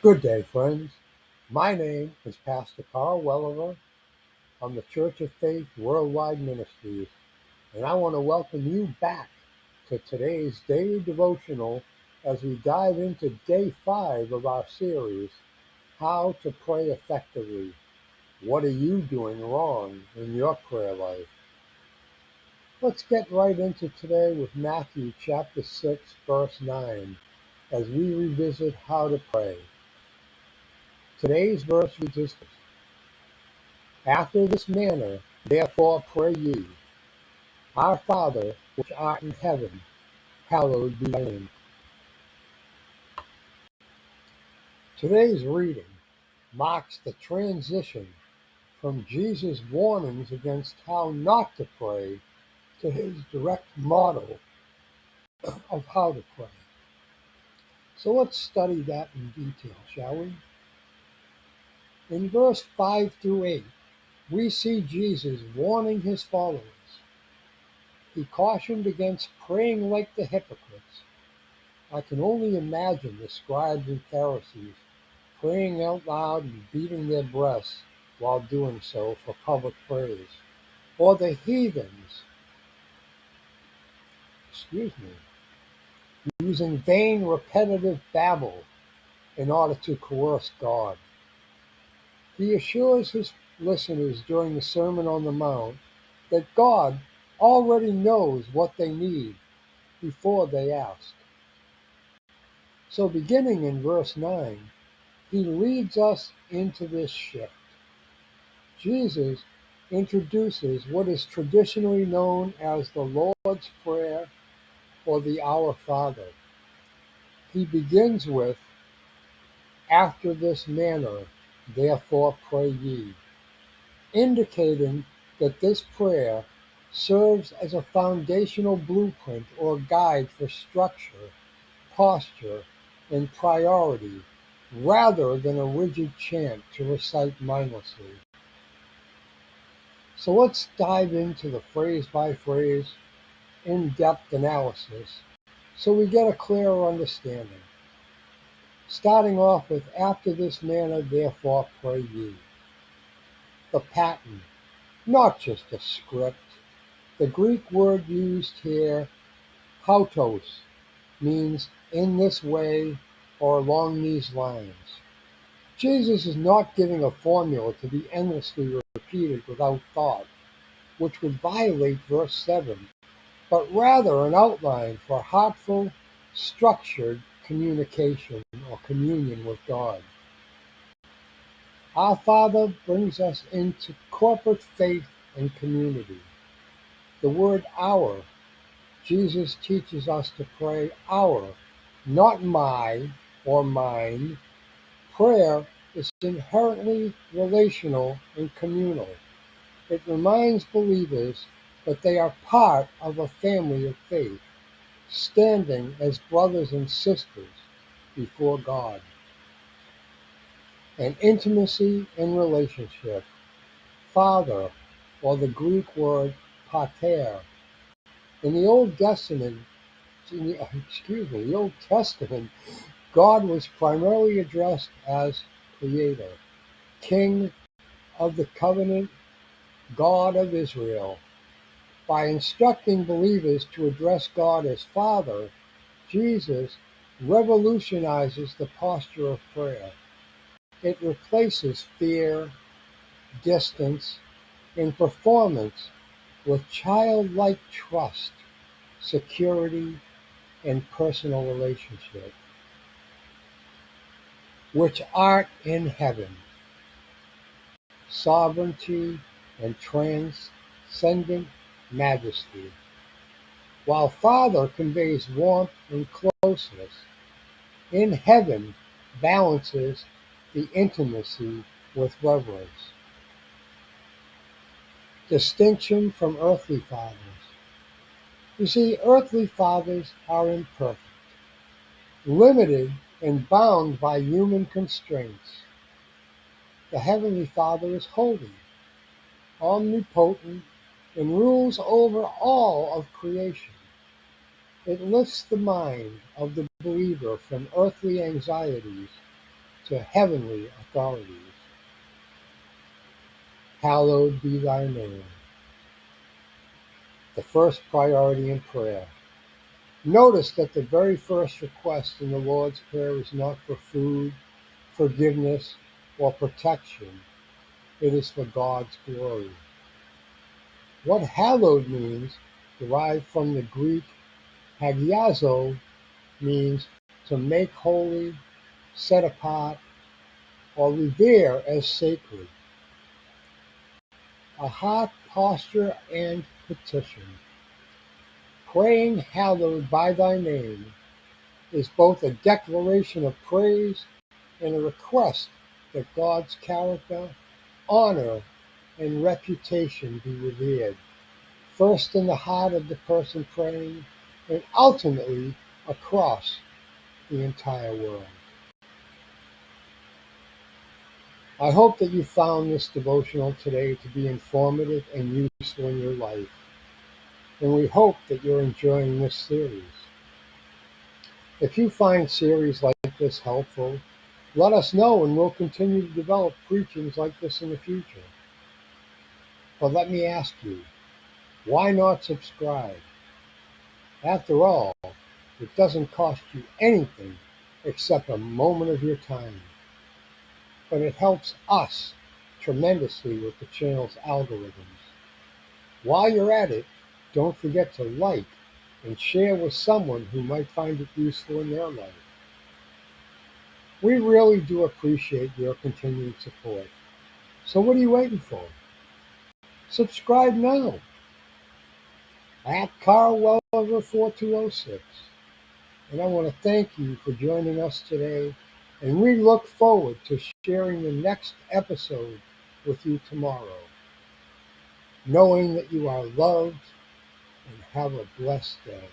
Good day, friends. My name is Pastor Carl Welliver. I'm the Church of Faith Worldwide Ministries, and I want to welcome you back to today's Daily Devotional as we dive into day 5 of our series, How to Pray Effectively. What are you doing wrong in your prayer life? Let's get right into today with Matthew chapter 6, verse 9, as we revisit how to pray. Today's verse reads as follows. After this manner, therefore pray ye, Our Father, which art in heaven, hallowed be thy name. Today's reading marks the transition from Jesus' warnings against how not to pray to his direct model of how to pray. So let's study that in detail, shall we? In verse 5 through 8, we see Jesus warning his followers. He cautioned against praying like the hypocrites. I can only imagine the scribes and Pharisees praying out loud and beating their breasts while doing so for public praise. Or the heathens, using vain repetitive babble in order to coerce God. He assures his listeners during the Sermon on the Mount that God already knows what they need before they ask. So beginning in verse 9, he leads us into this shift. Jesus introduces what is traditionally known as the Lord's Prayer or the Our Father. He begins with, After this manner, therefore pray ye, indicating that this prayer serves as a foundational blueprint or guide for structure, posture, and priority, rather than a rigid chant to recite mindlessly. So let's dive into the phrase-by-phrase, in-depth analysis so we get a clearer understanding. Starting off with, After this manner, therefore pray ye. The pattern, not just a script. The Greek word used here, hautos, means in this way or along these lines. Jesus is not giving a formula to be endlessly repeated without thought, which would violate verse 7, but rather an outline for heartful, structured communication or communion with God. Our Father brings us into corporate faith and community. The word our, Jesus teaches us to pray our, not my or mine. Prayer is inherently relational and communal. It reminds believers that they are part of a family of faith, standing as brothers and sisters before God. An intimacy in relationship. Father, or the Greek word pater. In the Old Testament, the Old Testament, God was primarily addressed as Creator, King of the covenant, God of Israel. By instructing believers to address God as Father, Jesus revolutionizes the posture of prayer. It replaces fear, distance, and performance with childlike trust, security, and personal relationship. Which art in heaven. Sovereignty and transcendent majesty. While Father conveys warmth and closeness, in heaven balances the intimacy with reverence. Distinction from earthly fathers. You see, earthly fathers are imperfect, limited and bound by human constraints. The Heavenly Father is holy, omnipotent, and rules over all of creation. It lifts the mind of the believer from earthly anxieties to heavenly authorities. Hallowed be thy name. The first priority in prayer. Notice that the very first request in the Lord's Prayer is not for food, forgiveness, or protection. It is for God's glory. What hallowed means, derived from the Greek hagiazo, means to make holy, set apart, or revere as sacred. A heart posture and petition. Praying hallowed by thy name is both a declaration of praise and a request that God's character, honor, and reputation be revered, first in the heart of the person praying, and ultimately across the entire world. I hope that you found this devotional today to be informative and useful in your life, and we hope that you're enjoying this series. If you find series like this helpful, let us know and we'll continue to develop preachings like this in the future. But let me ask you, why not subscribe? After all, it doesn't cost you anything except a moment of your time. But it helps us tremendously with the channel's algorithms. While you're at it, don't forget to like and share with someone who might find it useful in their life. We really do appreciate your continued support. So what are you waiting for? Subscribe now at Carl Welliver 4206. And I want to thank you for joining us today. And we look forward to sharing the next episode with you tomorrow, knowing that you are loved and have a blessed day.